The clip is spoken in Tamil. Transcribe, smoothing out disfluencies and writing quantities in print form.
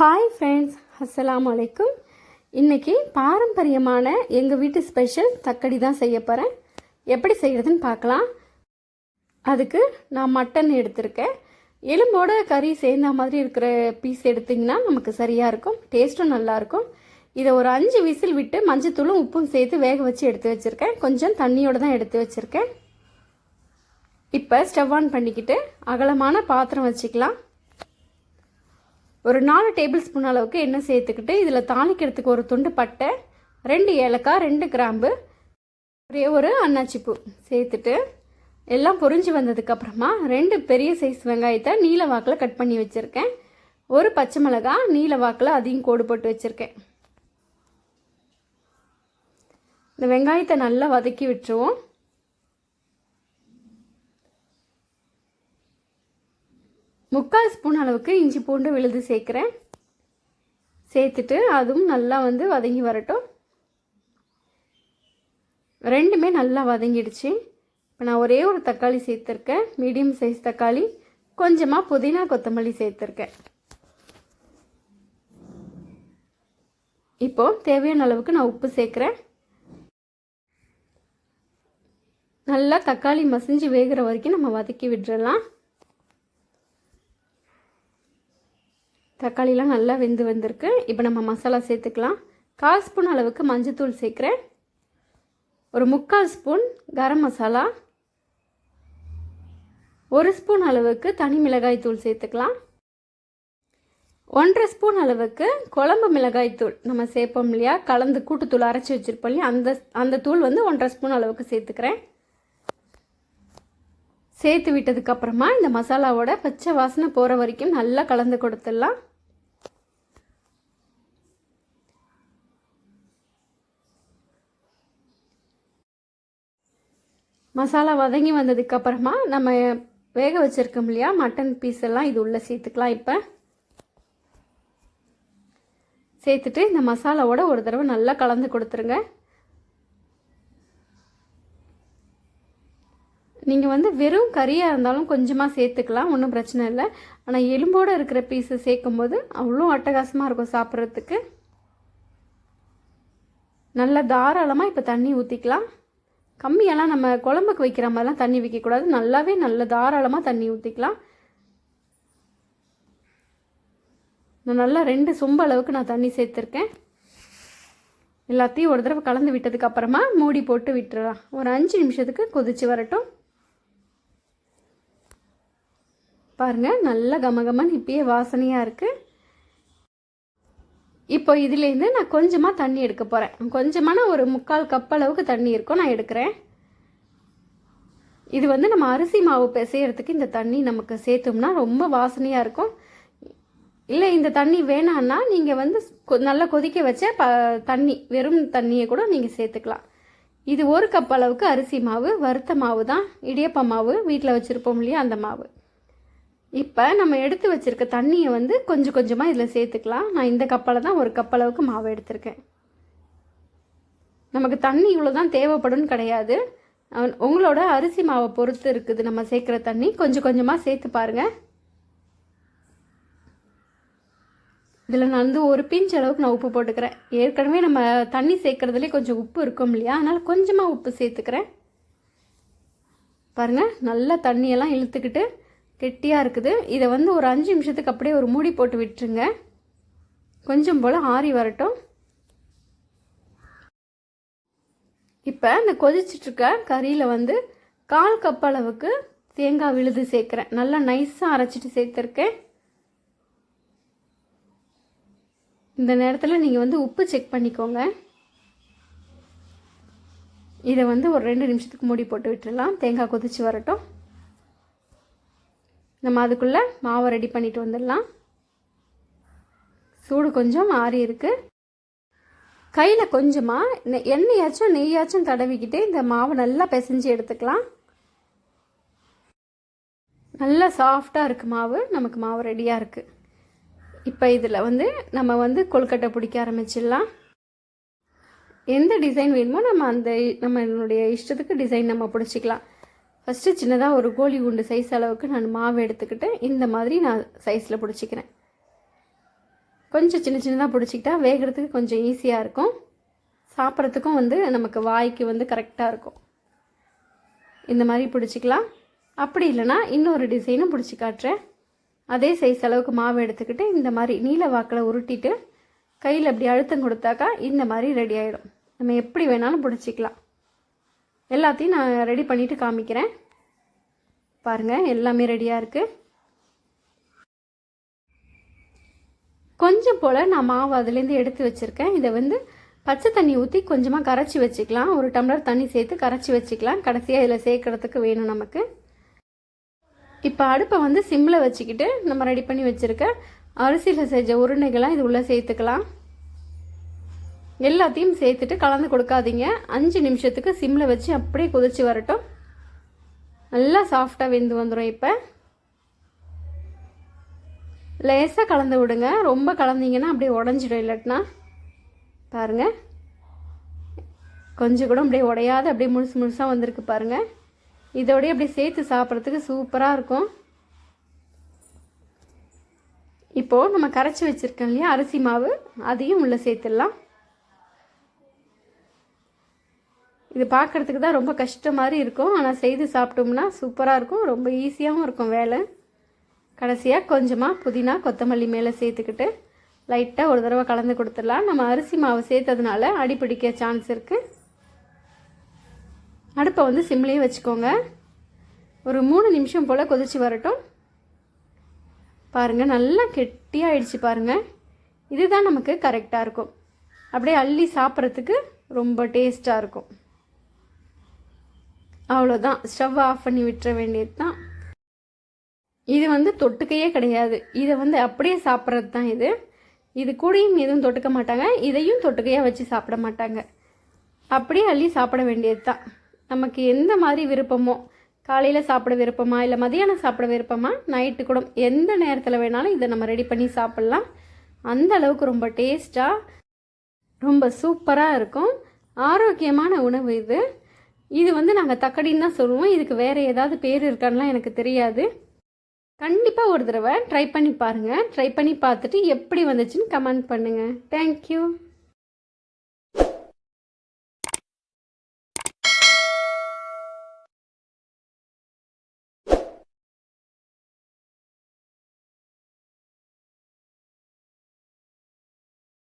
ஹாய் ஃப்ரெண்ட்ஸ், அஸ்ஸலாமு அலைக்கும். இன்றைக்கி பாரம்பரியமான எங்கள் வீட்டு ஸ்பெஷல் தக்கடி தான் செய்ய போகிறேன். எப்படி செய்கிறதுன்னு பார்க்கலாம். அதுக்கு நான் மட்டன் எடுத்திருக்கேன். எலும்போட கறி சேர்ந்த மாதிரி இருக்கிற பீஸ் எடுத்திங்கன்னா நமக்கு சரியாக இருக்கும், டேஸ்ட்டும் நல்லாயிருக்கும். இதை ஒரு 5 விசில் விட்டு மஞ்சத்தூளும் உப்பும் சேர்த்து வேக வச்சு எடுத்து வச்சுருக்கேன். கொஞ்சம் தண்ணியோடு தான் எடுத்து வச்சுருக்கேன். இப்போ ஸ்டவ் ஆன் பண்ணிக்கிட்டு அகலமான பாத்திரம் வச்சுக்கலாம். ஒரு 4 டேபிள் ஸ்பூன் அளவுக்கு எண்ணெய் சேர்த்துக்கிட்டு இதில் தாளிக்கிறதுக்கு ஒரு துண்டு பட்டை, 2 ஏலக்காய், 2 கிராம்பு, ஒரே ஒரு அன்னாச்சிப்பூ சேர்த்துட்டு எல்லாம் பொரிஞ்சு வந்ததுக்கப்புறமா 2 பெரிய சைஸ் வெங்காயத்தை நீல வாக்கில் கட் பண்ணி வச்சுருக்கேன். ஒரு பச்சை மிளகாய் நீல வாக்கில் அதையும் கோடு போட்டு வச்சுருக்கேன். இந்த வெங்காயத்தை நல்லா வதக்கி விட்டுருவோம். முக்கால் ஸ்பூன் அளவுக்கு இஞ்சி பூண்டு விழுது சேர்க்குறேன். சேர்த்துட்டு அதுவும் நல்லா வதங்கி வரட்டும். ரெண்டுமே நல்லா வதங்கிடுச்சு. இப்போ நான் ஒரே ஒரு தக்காளி சேர்த்துருக்கேன், மீடியம் சைஸ் தக்காளி. கொஞ்சமாக புதினா கொத்தமல்லி சேர்த்துருக்கேன். இப்போது தேவையான அளவுக்கு நான் உப்பு சேர்க்குறேன். நல்லா தக்காளி மசிஞ்சு வேகிற வரைக்கும் நம்ம வதக்கி விட்டுறலாம். தக்காளிலாம் நல்லா வெந்து வந்திருக்கு. இப்போ நம்ம மசாலா சேர்த்துக்கலாம். 1/4 ஸ்பூன் அளவுக்கு மஞ்சத்தூள் சேர்க்குறேன். ஒரு 3/4 ஸ்பூன் கரம் மசாலா, 1 ஸ்பூன் அளவுக்கு தனி மிளகாய் தூள் சேர்த்துக்கலாம். 1/2 ஸ்பூன் அளவுக்கு குழம்பு மிளகாய் தூள் நம்ம சேர்ப்போம் இல்லையா, கலந்து கூட்டுத்தூள் அரைச்சி வச்சுருப்போம் இல்லையா, அந்த தூள் 1/2 ஸ்பூன் அளவுக்கு சேர்த்துக்கிறேன். சேர்த்து விட்டதுக்கப்புறமா இந்த மசாலாவோட பச்சை வாசனை போகிற வரைக்கும் நல்லா கலந்து கொடுத்துடலாம். மசாலா வதங்கி வந்ததுக்கப்புறமா நம்ம வேக வச்சுருக்கோம் இல்லையா மட்டன் பீஸ் எல்லாம் இது உள்ளே சேர்த்துக்கலாம். இப்போ சேர்த்துட்டு இந்த மசாலாவோட ஒரு தடவை நல்லா கலந்து கொடுத்துருங்க. நீங்கள் வெறும் கறியாக இருந்தாலும் கொஞ்சமாக சேர்த்துக்கலாம், ஒன்றும் பிரச்சனை இல்லை. ஆனால் எலும்போடு இருக்கிற பீஸை சேர்க்கும்போது அவ்வளோ அட்டகாசமாக இருக்கும் சாப்பிட்றதுக்கு. நல்லா தாராளமாக இப்போ தண்ணி ஊற்றிக்கலாம். கம்மியெல்லாம் நம்ம குழம்புக்கு வைக்கிற மாதிரிலாம் தண்ணி வைக்கக்கூடாது. நல்ல தாராளமாக தண்ணி ஊற்றிக்கலாம். நான் நல்லா 2 சொம்பு அளவுக்கு நான் தண்ணி சேர்த்துருக்கேன். எல்லாத்தையும் ஒரு தடவை கலந்து விட்டதுக்கப்புறமா மூடி போட்டு விட்டுறலாம். ஒரு 5 நிமிஷத்துக்கு கொதித்து வரட்டும். பாருங்கள், நல்லா கமகமன்னு இப்பயே வாசனையாக இருக்குது. இப்போ இதுலேருந்து நான் கொஞ்சமாக தண்ணி எடுக்க போகிறேன். கொஞ்சமான ஒரு 3/4 கப் அளவுக்கு தண்ணி இருக்கும், நான் எடுக்கிறேன். இது நம்ம அரிசி மாவு பிசையறதுக்கு இந்த தண்ணி நமக்கு சேர்த்தோம்னா ரொம்ப வாசனையாக இருக்கும். இல்லை இந்த தண்ணி வேணான்னா நீங்கள் நல்லா கொதிக்க வச்ச தண்ணி, வெறும் தண்ணியை கூட நீங்கள் சேர்த்துக்கலாம். இது 1 கப் அளவுக்கு அரிசி மாவு, வறுத்த மாவு தான், இடியப்ப மாவு வீட்டில் வச்சுருப்போம் இல்லையா அந்த மாவு. இப்போ நம்ம எடுத்து வச்சுருக்க தண்ணியை கொஞ்சம் கொஞ்சமாக இதில் சேர்த்துக்கலாம். நான் இந்த கப்பால் தான் 1 கப் அளவுக்கு மாவு எடுத்திருக்கேன். நமக்கு தண்ணி இவ்வளோ தான் தேவைப்படும்னு கிடையாது, உங்களோட அரிசி மாவை பொறுத்து இருக்குது நம்ம சேர்க்குற தண்ணி. கொஞ்சம் கொஞ்சமாக சேர்த்து பாருங்கள். இதில் நான் ஒரு பிஞ்ச் அளவுக்கு நான் உப்பு போட்டுக்கிறேன். ஏற்கனவே நம்ம தண்ணி சேர்க்குறதுலேயே கொஞ்சம் உப்பு இருக்கும் இல்லையா, அதனால் கொஞ்சமாக உப்பு சேர்த்துக்கிறேன். பாருங்கள், நல்லா தண்ணியெல்லாம் இழுத்துக்கிட்டு கெட்டியாக இருக்குது. இதை ஒரு 5 நிமிஷத்துக்கு அப்படியே ஒரு மூடி போட்டு விட்டுருங்க. கொஞ்சம் போல் ஆறி வரட்டும். இப்போ இந்த கொதிச்சிட்ருக்க கறியில் 1/4 கப் அளவுக்கு தேங்காய் விழுது சேர்க்குறேன். நல்லா நைஸாக அரைச்சிட்டு சேர்த்துருக்கேன். இந்த நேரத்தில் நீங்கள் உப்பு செக் பண்ணிக்கோங்க. இதை ஒரு 2 நிமிஷத்துக்கு மூடி போட்டு விட்டுடலாம். தேங்காய் கொதிச்சு வரட்டும். நம்ம அதுக்குள்ளே மாவை ரெடி பண்ணிட்டு வந்துடலாம். சூடு கொஞ்சம் ஆறி இருக்குது. கையில் கொஞ்சமாக எண்ணெயாச்சும் நெய்யாச்சும் தடவிக்கிட்டு இந்த மாவை நல்லா பிசைஞ்சு எடுத்துக்கலாம். நல்லா சாஃப்டாக இருக்குது மாவு. நமக்கு மாவு ரெடியாக இருக்குது. இப்போ இதில் நம்ம கொழுக்கட்டை பிடிக்க ஆரம்பிச்சிடலாம். எந்த டிசைன் வேணுமோ நம்மளுடைய இஷ்டத்துக்கு டிசைன் நம்ம பிடிச்சிக்கலாம். ஃபஸ்ட்டு சின்னதாக ஒரு கோழி குண்டு சைஸ் அளவுக்கு நான் மாவு எடுத்துக்கிட்டு இந்த மாதிரி நான் சைஸில் பிடிச்சிக்கிறேன். கொஞ்சம் சின்ன சின்னதாக பிடிச்சிக்கிட்டா வேகிறதுக்கு கொஞ்சம் ஈஸியாக இருக்கும், சாப்பிட்றதுக்கும் வந்து நமக்கு வாய்க்கு வந்து கரெக்டாக இருக்கும். இந்த மாதிரி பிடிச்சிக்கலாம். அப்படி இல்லைனா இன்னொரு டிசைனும் பிடிச்சி காட்டுறேன். அதே சைஸ் அளவுக்கு மாவு எடுத்துக்கிட்டு இந்த மாதிரி நீல வாக்கில் உருட்டிட்டு கையில் அப்படி அழுத்தம் கொடுத்தாக்கா இந்த மாதிரி ரெடி ஆகிடும். நம்ம எப்படி வேணாலும் பிடிச்சிக்கலாம். எல்லாத்தையும் நான் ரெடி பண்ணிவிட்டு காமிக்கிறேன். பாருங்கள், எல்லாமே ரெடியாக இருக்குது. கொஞ்சம் போல் நான் மாவு அதுலேருந்து எடுத்து வச்சுருக்கேன். இதை வந்து பச்சை தண்ணி ஊற்றி கொஞ்சமாக கரைச்சி வச்சுக்கலாம். ஒரு டம்ளர் தண்ணி சேர்த்து கரைச்சி வச்சுக்கலாம். கடைசியாக இதில் சேர்க்குறதுக்கு வேணும் நமக்கு. இப்போ அடுப்பை வந்து சிம்மில் வச்சுக்கிட்டு நம்ம ரெடி பண்ணி வச்சுருக்க அரிசியில் செஞ்ச உருண்டைகள்லாம் இது உள்ளே சேர்த்துக்கலாம். எல்லாத்தையும் சேர்த்துட்டு கலந்து கொடுக்காதீங்க. 5 நிமிஷத்துக்கு சிம்மில் வச்சு அப்படியே கொதிச்சு வரட்டும். நல்லா சாஃப்டாக வெந்து வந்துடும். இப்போ லேசாக கலந்து விடுங்க, ரொம்ப கலந்தீங்கன்னா அப்படியே உடஞ்சிடும். இல்லாட்டினா பாருங்கள், கொஞ்சம் கூட அப்படியே உடையாத அப்படியே முழுசு முழுசாக வந்திருக்கு பாருங்கள். இதோடய அப்படியே சேர்த்து சாப்பிட்றதுக்கு சூப்பராக இருக்கும். இப்போது நம்ம கரைச்சி வச்சுருக்கோம் இல்லையா அரிசி மாவு, அதையும் உள்ளே சேர்த்துடலாம். இது பார்க்குறதுக்கு தான் ரொம்ப கஷ்டம் மாதிரி இருக்கும், ஆனால் செய்து சாப்பிட்டோம்னா சூப்பராக இருக்கும். ரொம்ப ஈஸியாகவும் இருக்கும் வேலை. கடைசியாக கொஞ்சமாக புதினா கொத்தமல்லி மேலே சேர்த்துக்கிட்டு லைட்டாக ஒரு தடவை கலந்து கொடுத்துடலாம். நம்ம அரிசி மாவு சேர்த்ததுனால அடிப்பிடிக்க சான்ஸ் இருக்குது. அடுப்பை வந்து சிம்லேயே வச்சுக்கோங்க. ஒரு 3 நிமிஷம் போல் கொதிச்சு வரட்டும். பாருங்கள், நல்லா கெட்டியாகிடுச்சு பாருங்கள். இதுதான் நமக்கு கரெக்டாக இருக்கும். அப்படியே அள்ளி சாப்பிட்றதுக்கு ரொம்ப டேஸ்ட்டாக இருக்கும். அவ்வளோதான், ஸ்டவ் ஆஃப் பண்ணி விட்டுற வேண்டியது தான். இது வந்து தொட்டுக்கையே கிடையாது, இதை வந்து அப்படியே சாப்பிட்றது தான். இது கூடயும் எதுவும் தொட்டுக்க மாட்டாங்க, இதையும் தொட்டுக்கையாக வச்சு சாப்பிட மாட்டாங்க. அப்படியே அள்ளி சாப்பிட வேண்டியது தான். நமக்கு எந்த மாதிரி விருப்பமோ, காலையில் சாப்பிட விருப்பமா, இல்லை மதியானம் சாப்பிட விருப்பமா, நைட்டு கூட எந்த நேரத்தில் வேணாலும் இதை நம்ம ரெடி பண்ணி சாப்பிட்லாம். அந்த அளவுக்கு ரொம்ப டேஸ்ட்டாக ரொம்ப சூப்பராக இருக்கும். ஆரோக்கியமான உணவு இது. இது வந்து நாங்கள் தக்கடின்னு தான் சொல்லுவோம். இதுக்கு வேறு ஏதாவது பேர் இருக்கான்லாம் எனக்கு தெரியாது. கண்டிப்பாக ஒரு தடவை ட்ரை பண்ணி பாருங்கள். ட்ரை பண்ணி பார்த்துட்டு எப்படி வந்துச்சுன்னு கமெண்ட் பண்ணுங்கள். தேங்க்யூ.